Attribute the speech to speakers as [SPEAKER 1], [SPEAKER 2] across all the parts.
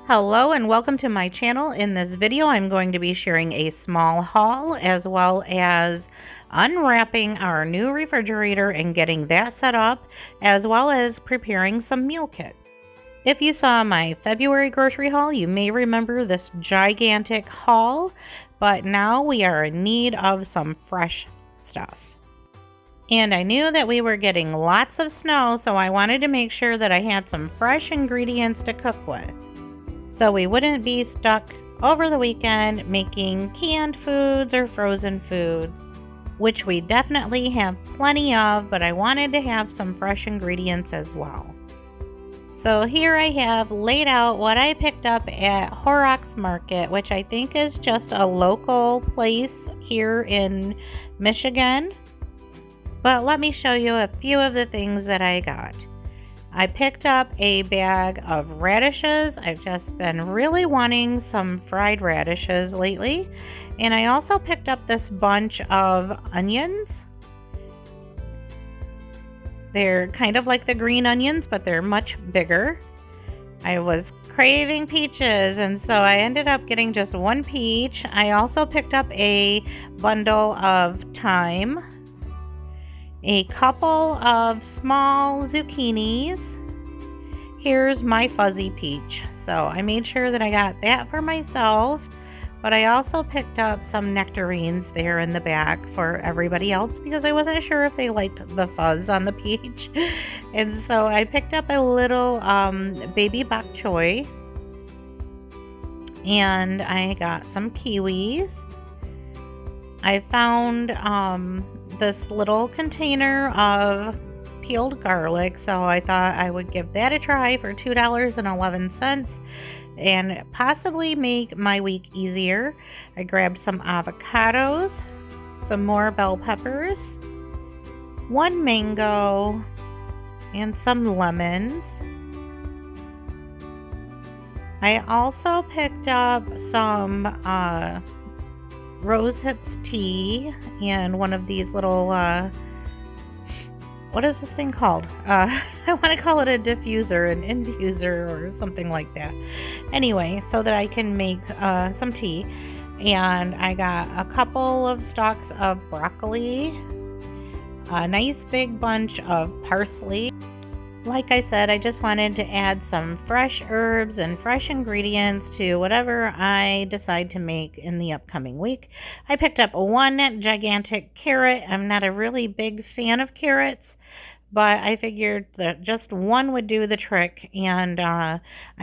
[SPEAKER 1] Hello and welcome to my channel. In this video I'm going to be sharing a small haul as well as unwrapping our new refrigerator and getting that set up, as well as preparing some meal kits. If you saw my February grocery haul, you may remember this gigantic haul, but now we are in need of some fresh stuff. And I knew that we were getting lots of snow, so I wanted to make sure that I had some fresh ingredients to cook with, so we wouldn't be stuck over the weekend making canned foods or frozen foods, which we definitely have plenty of, but I wanted to have some fresh ingredients as well. So here I have laid out what I picked up at Horrocks Market, which I think is just a local place here in Michigan. But let me show you a few of the things that I got. I picked up a bag of radishes. I've just been really wanting some fried radishes lately. And I also picked up this bunch of onions. They're kind of like the green onions, but they're much bigger. I was craving peaches, and so I ended up getting just one peach. I also picked up a bundle of thyme, a couple of small zucchinis. Here's my fuzzy peach. So I made sure that I got that for myself, but I also picked up some nectarines there in the bag for everybody else because I wasn't sure if they liked the fuzz on the peach. And so I picked up a little baby bok choy, and I got some kiwis. I found this little container of peeled garlic, so I thought I would give that a try for $2.11 and possibly make my week easier. I grabbed some avocados, some more bell peppers, one mango, and some lemons. I also picked up some rose hips tea and one of these little what is this thing called? I want to call it a diffuser, an infuser, or something like that. Anyway, so that I can make some tea. And I got a couple of stalks of broccoli, a nice big bunch of parsley. Like I said, I just wanted to add some fresh herbs and fresh ingredients to whatever I decide to make in the upcoming week. I picked up one gigantic carrot. I'm not a really big fan of carrots, but I figured that just one would do the trick, and I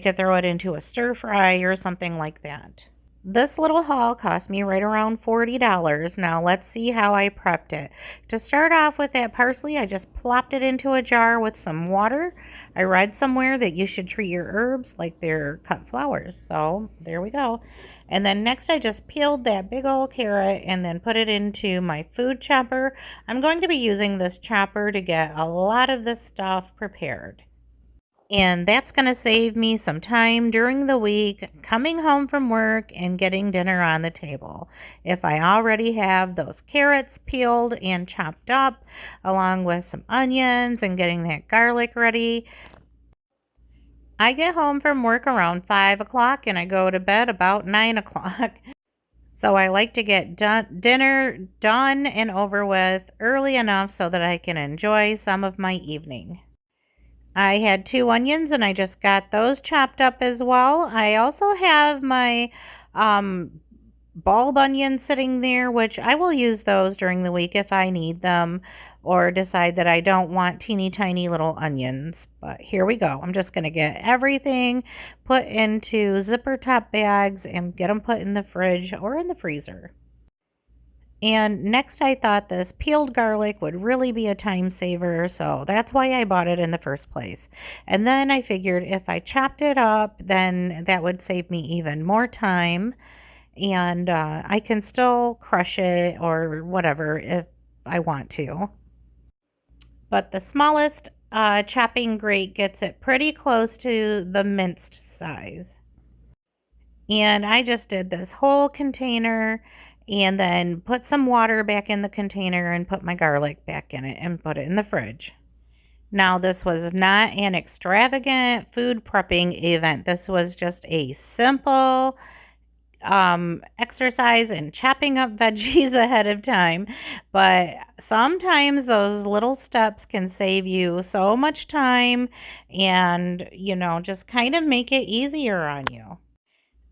[SPEAKER 1] could throw it into a stir fry or something like that. This little haul cost me right around $40. Now let's see how I prepped it. To start off with that parsley, I just plopped it into a jar with some water. I read somewhere that you should treat your herbs like they're cut flowers, so there we go. And then next I just peeled that big old carrot and then put it into my food chopper. I'm going to be using this chopper to get a lot of this stuff prepared. And that's going to save me some time during the week coming home from work and getting dinner on the table. If I already have those carrots peeled and chopped up, along with some onions and getting that garlic ready. I get home from work around 5 o'clock and I go to bed about 9 o'clock. So I like to get dinner done and over with early enough so that I can enjoy some of my evening. I had 2 onions and I just got those chopped up as well. I also have my bulb onions sitting there, which I will use those during the week if I need them or decide that I don't want teeny tiny little onions. But here we go. I'm just going to get everything put into zipper top bags and get them put in the fridge or in the freezer. And next I thought this peeled garlic would really be a time saver, so that's why I bought it in the first place. And then I figured if I chopped it up, then that would save me even more time, and I can still crush it or whatever if I want to. But the smallest chopping grate gets it pretty close to the minced size. And I just did this whole container and then put some water back in the container and put my garlic back in it and put it in the fridge. Now, this was not an extravagant food prepping event. This was just a simple exercise in chopping up veggies ahead of time. But sometimes those little steps can save you so much time and, just kind of make it easier on you.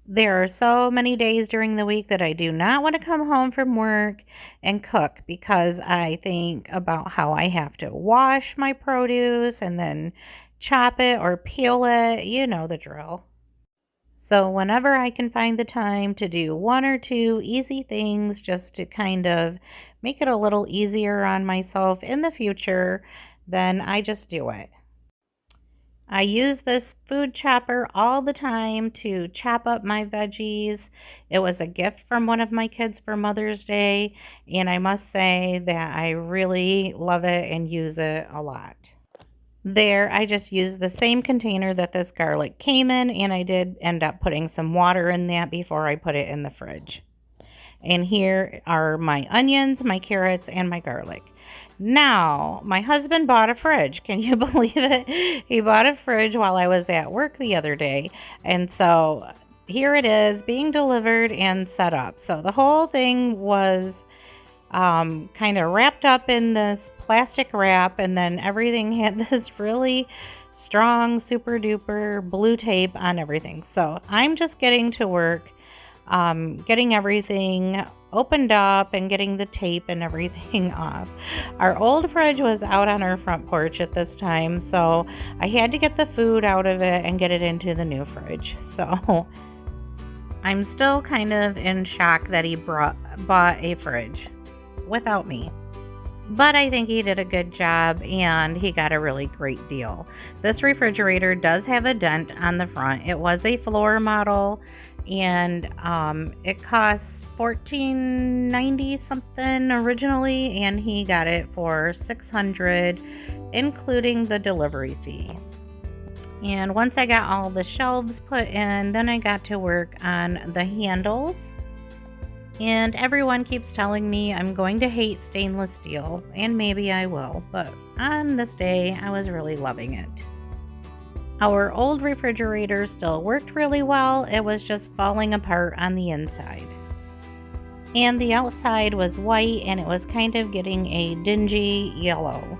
[SPEAKER 1] There are so many days during the week that I do not want to come home from work and cook because I think about how I have to wash my produce and then chop it or peel it. You know the drill. So, whenever I can find the time to do one or two easy things just to kind of make it a little easier on myself in the future, then I just do it. I use this food chopper all the time to chop up my veggies. It was a gift from one of my kids for Mother's Day, and I must say that I really love it and use it a lot. There, I just used the same container that this garlic came in, and I did end up putting some water in that before I put it in the fridge. And here are my onions, my carrots, and my garlic. Now, my husband bought a fridge. Can you believe it? He bought a fridge while I was at work the other day. And so here it is being delivered and set up. So the whole thing was kind of wrapped up in this plastic wrap, and then everything had this really strong, super duper blue tape on everything. So I'm just getting to work, getting everything opened up and getting the tape and everything off. Our old fridge was out on our front porch at this time, so I had to get the food out of it and get it into the new fridge. So I'm still kind of in shock that he bought a fridge without me. But I think he did a good job and he got a really great deal. This refrigerator does have a dent on the front. It was a floor model, and it cost $14.90 something originally, and he got it for $600, including the delivery fee. And once I got all the shelves put in, then I got to work on the handles. And everyone keeps telling me I'm going to hate stainless steel, and maybe I will, but on this day I was really loving it. Our old refrigerator still worked really well. It was just falling apart on the inside. And the outside was white, and it was kind of getting a dingy yellow.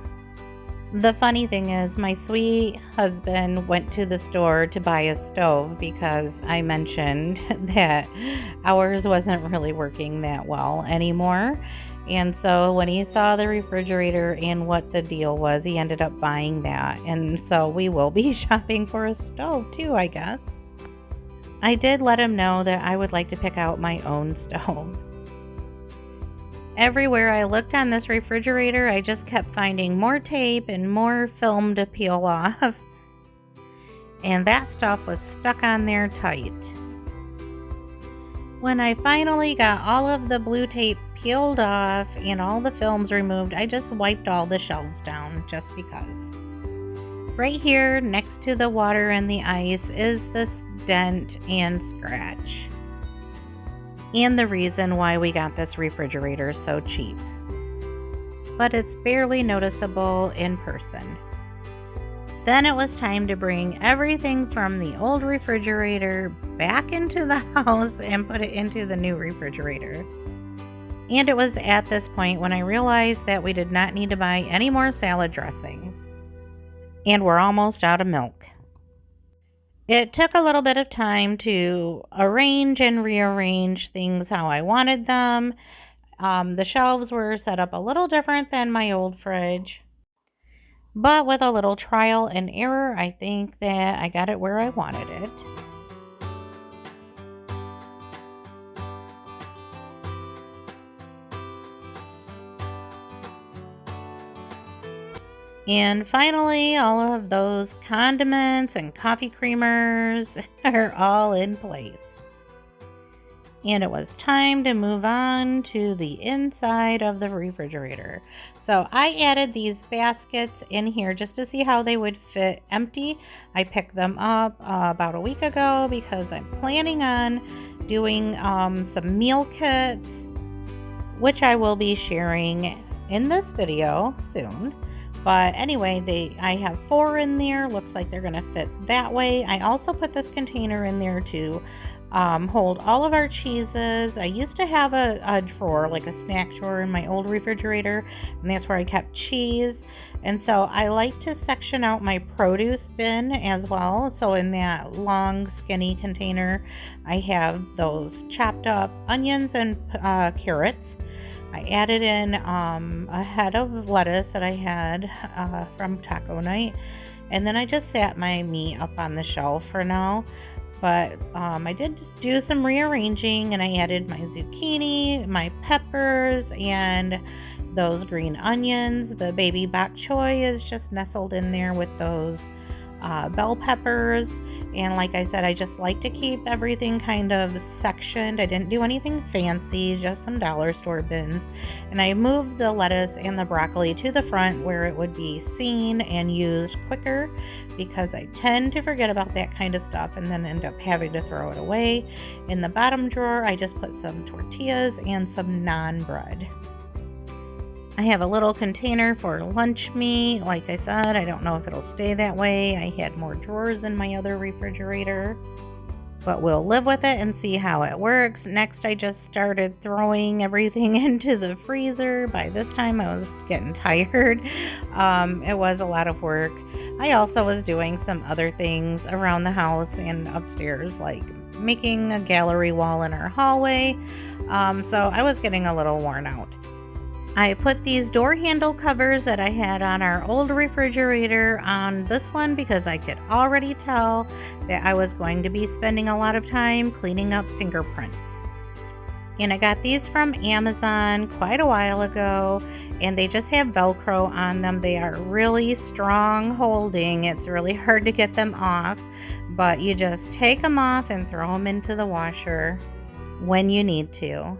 [SPEAKER 1] The funny thing is, my sweet husband went to the store to buy a stove because I mentioned that ours wasn't really working that well anymore. And so when he saw the refrigerator and what the deal was, he ended up buying that. And so we will be shopping for a stove too, I guess. I did let him know that I would like to pick out my own stove. Everywhere I looked on this refrigerator, I just kept finding more tape and more film to peel off. And that stuff was stuck on there tight. When I finally got all of the blue tape peeled off and all the films removed, I just wiped all the shelves down just because. Right here next to the water and the ice is this dent and scratch. And the reason why we got this refrigerator so cheap. But it's barely noticeable in person. Then it was time to bring everything from the old refrigerator back into the house and put it into the new refrigerator. And it was at this point when I realized that we did not need to buy any more salad dressings. And we're almost out of milk. It took a little bit of time to arrange and rearrange things how I wanted them. The shelves were set up a little different than my old fridge. But with a little trial and error, I think that I got it where I wanted it. And finally, all of those condiments and coffee creamers are all in place. And it was time to move on to the inside of the refrigerator. So I added these baskets in here just to see how they would fit empty. I picked them up about a week ago because I'm planning on doing some meal kits, which I will be sharing in this video soon. But anyway, I have 4 in there. Looks like they're gonna fit that way. I also put this container in there to hold all of our cheeses. I used to have a drawer, like a snack drawer in my old refrigerator, and that's where I kept cheese. And so I like to section out my produce bin as well. So in that long skinny container, I have those chopped up onions and carrots. I added in a head of lettuce that I had from taco night, and then I just sat my meat up on the shelf for now. But I did just do some rearranging, and I added my zucchini, my peppers, and those green onions. The baby bok choy is just nestled in there with those bell peppers. And like I said, I just like to keep everything kind of sectioned. I didn't do anything fancy, just some dollar store bins. And I moved the lettuce and the broccoli to the front where it would be seen and used quicker, because I tend to forget about that kind of stuff and then end up having to throw it away. In the bottom drawer, I just put some tortillas and some naan bread. I have a little container for lunch meat. Like I said, I don't know if it'll stay that way. I had more drawers in my other refrigerator, but we'll live with it and see how it works. Next, I just started throwing everything into the freezer. By this time, I was getting tired. It was a lot of work. I also was doing some other things around the house and upstairs, like making a gallery wall in our hallway. So I was getting a little worn out. I put these door handle covers that I had on our old refrigerator on this one because I could already tell that I was going to be spending a lot of time cleaning up fingerprints. And I got these from Amazon quite a while ago, and they just have Velcro on them. They are really strong holding. It's really hard to get them off, but you just take them off and throw them into the washer when you need to.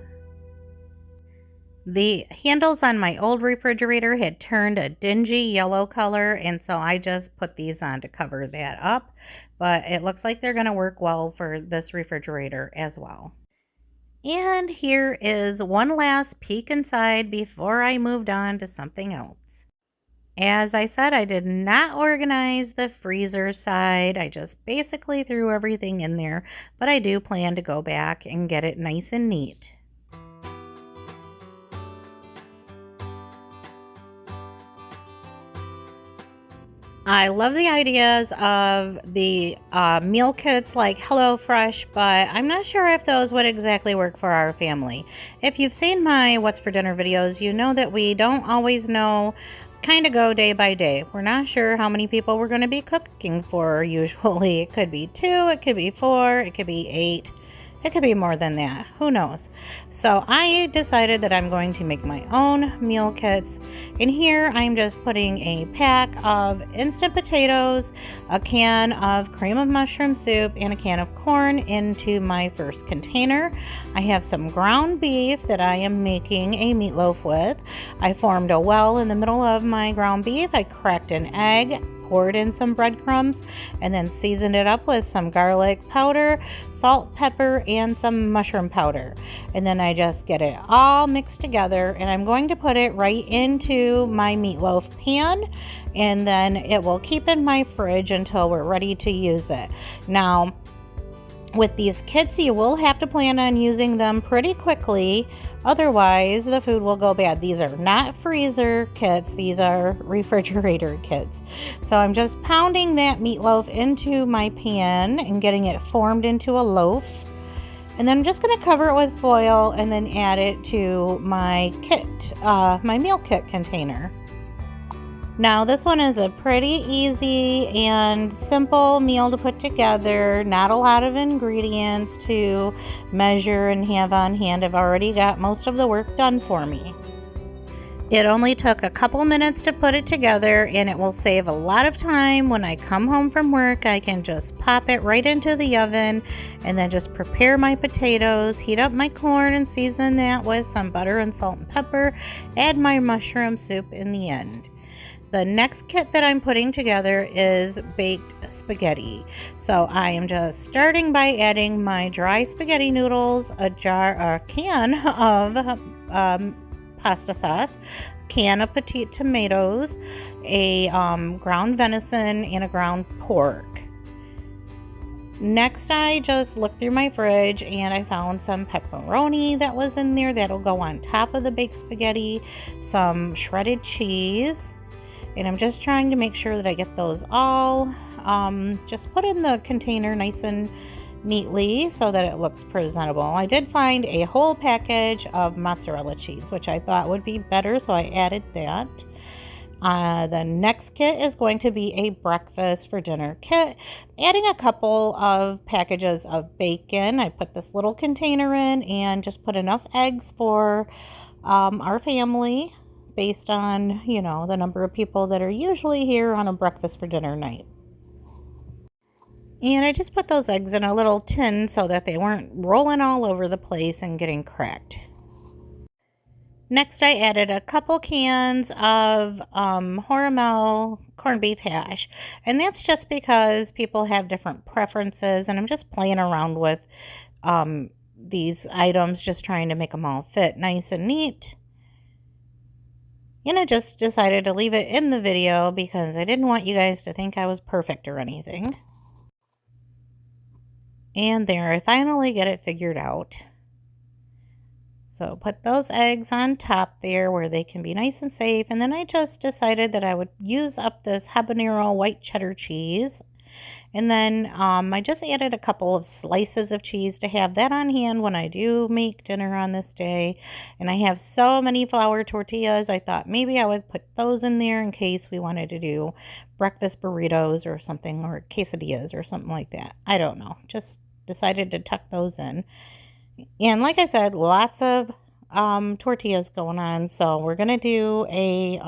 [SPEAKER 1] The handles on my old refrigerator had turned a dingy yellow color, and so I just put these on to cover that up. But it looks like they're going to work well for this refrigerator as well. And here is one last peek inside before I moved on to something else. As I said, I did not organize the freezer side. I just basically threw everything in there, but I do plan to go back and get it nice and neat. I love the ideas of the meal kits like HelloFresh, but I'm not sure if those would exactly work for our family. If you've seen my What's for Dinner videos, you know that we don't always know, kind of go day by day. We're not sure how many people we're going to be cooking for usually. It could be 2, it could be 4, it could be 8. It could be more than that. Who knows? So I decided that I'm going to make my own meal kits. In here, I'm just putting a pack of instant potatoes, a can of cream of mushroom soup, and a can of corn into my first container. I have some ground beef that I am making a meatloaf with. I formed a well in the middle of my ground beef. I cracked an egg, poured in some breadcrumbs, and then seasoned it up with some garlic powder, salt, pepper, and some mushroom powder. And then I just get it all mixed together, and I'm going to put it right into my meatloaf pan, and then it will keep in my fridge until we're ready to use it. Now, with these kits, you will have to plan on using them pretty quickly. Otherwise, the food will go bad. These are not freezer kits. These are refrigerator kits. So I'm just pounding that meatloaf into my pan and getting it formed into a loaf. And then I'm just going to cover it with foil and then add it to my kit, my meal kit container. Now, this one is a pretty easy and simple meal to put together. Not a lot of ingredients to measure and have on hand. I've already got most of the work done for me. It only took a couple minutes to put it together, and it will save a lot of time. When I come home from work, I can just pop it right into the oven and then just prepare my potatoes, heat up my corn and season that with some butter and salt and pepper, add my mushroom soup in the end. The next kit that I'm putting together is baked spaghetti. So I am just starting by adding my dry spaghetti noodles, a can of pasta sauce, can of petite tomatoes, a ground venison, and a ground pork. Next, I just looked through my fridge and I found some pepperoni that was in there that'll go on top of the baked spaghetti, some shredded cheese, and I'm just trying to make sure that I get those all just put in the container nice and neatly so that it looks presentable. I did find a whole package of mozzarella cheese, which I thought would be better, so I added that. The next kit is going to be a breakfast for dinner kit. Adding a couple of packages of bacon. I put this little container in and just put enough eggs for our family based on, you know, the number of people that are usually here on a breakfast for dinner night. And I just put those eggs in a little tin so that they weren't rolling all over the place and getting cracked. Next, I added a couple cans of Hormel corned beef hash, and that's just because people have different preferences, and I'm just playing around with these items, just trying to make them all fit nice and neat. And I just decided to leave it in the video because I didn't want you guys to think I was perfect or anything. And there, I finally get it figured out. So put those eggs on top there where they can be nice and safe. And then I just decided that I would use up this habanero white cheddar cheese. And then I just added a couple of slices of cheese to have that on hand when I do make dinner on this day. And I have so many flour tortillas, I thought maybe I would put those in there in case we wanted to do breakfast burritos or something, or quesadillas or something like that. I don't know. Just decided to tuck those in. And like I said, lots of tortillas going on. So we're going to do a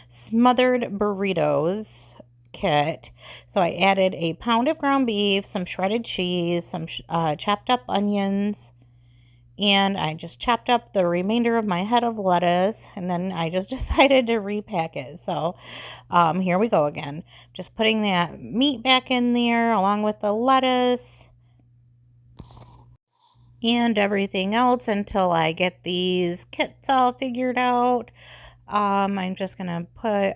[SPEAKER 1] smothered burritos kit. So I added a pound of ground beef, some shredded cheese, some chopped up onions, and I just chopped up the remainder of my head of lettuce, and then I just decided to repack it. So here we go again. Just putting that meat back in there along with the lettuce and everything else until I get these kits all figured out. I'm just going to put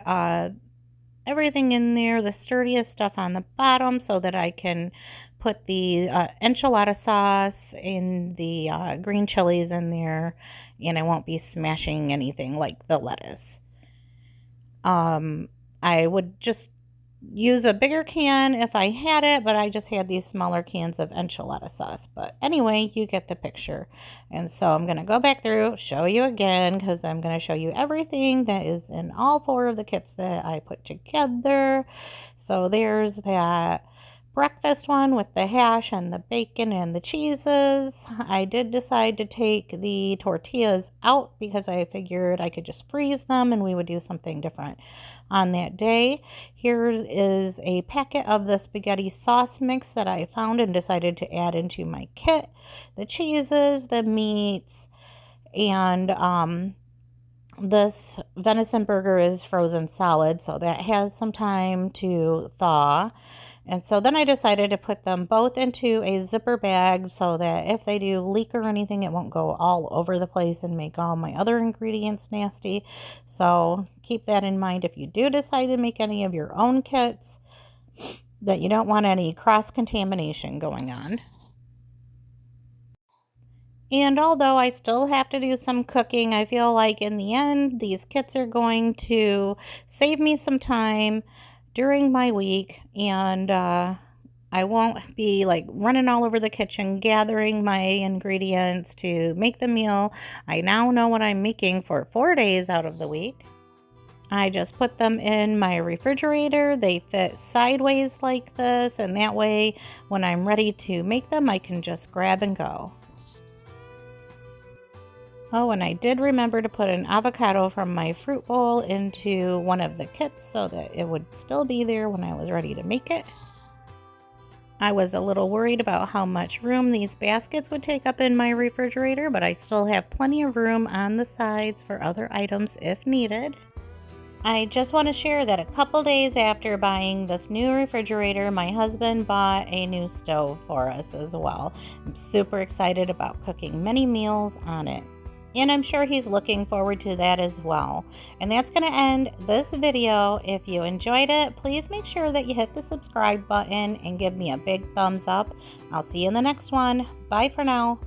[SPEAKER 1] everything in there, the sturdiest stuff on the bottom so that I can put the enchilada sauce and the green chilies in there, and I won't be smashing anything like the lettuce. I would just use a bigger can if I had it, but I just had these smaller cans of enchilada sauce. But anyway, you get the picture. And so I'm going to go back through, show you again, because I'm going to show you everything that is in all 4 of the kits that I put together. So there's that breakfast one with the hash and the bacon and the cheeses. I did decide to take the tortillas out because I figured I could just freeze them and we would do something different on that day. Here is a packet of the spaghetti sauce mix that I found and decided to add into my kit. The cheeses, the meats, and this venison burger is frozen solid, so that has some time to thaw. And so then I decided to put them both into a zipper bag so that if they do leak or anything, it won't go all over the place and make all my other ingredients nasty. So keep that in mind if you do decide to make any of your own kits, that you don't want any cross-contamination going on. And although I still have to do some cooking, I feel like in the end, these kits are going to save me some time during my week, and I won't be like running all over the kitchen gathering my ingredients to make the meal. I now know what I'm making for 4 days out of the week. I just put them in my refrigerator. They fit sideways like this, and that way when I'm ready to make them, I can just grab and go. Oh, and I did remember to put an avocado from my fruit bowl into one of the kits so that it would still be there when I was ready to make it. I was a little worried about how much room these baskets would take up in my refrigerator, but I still have plenty of room on the sides for other items if needed. I just want to share that a couple days after buying this new refrigerator, my husband bought a new stove for us as well. I'm super excited about cooking many meals on it. And I'm sure he's looking forward to that as well. And that's going to end this video. If you enjoyed it, please make sure that you hit the subscribe button and give me a big thumbs up. I'll see you in the next one. Bye for now.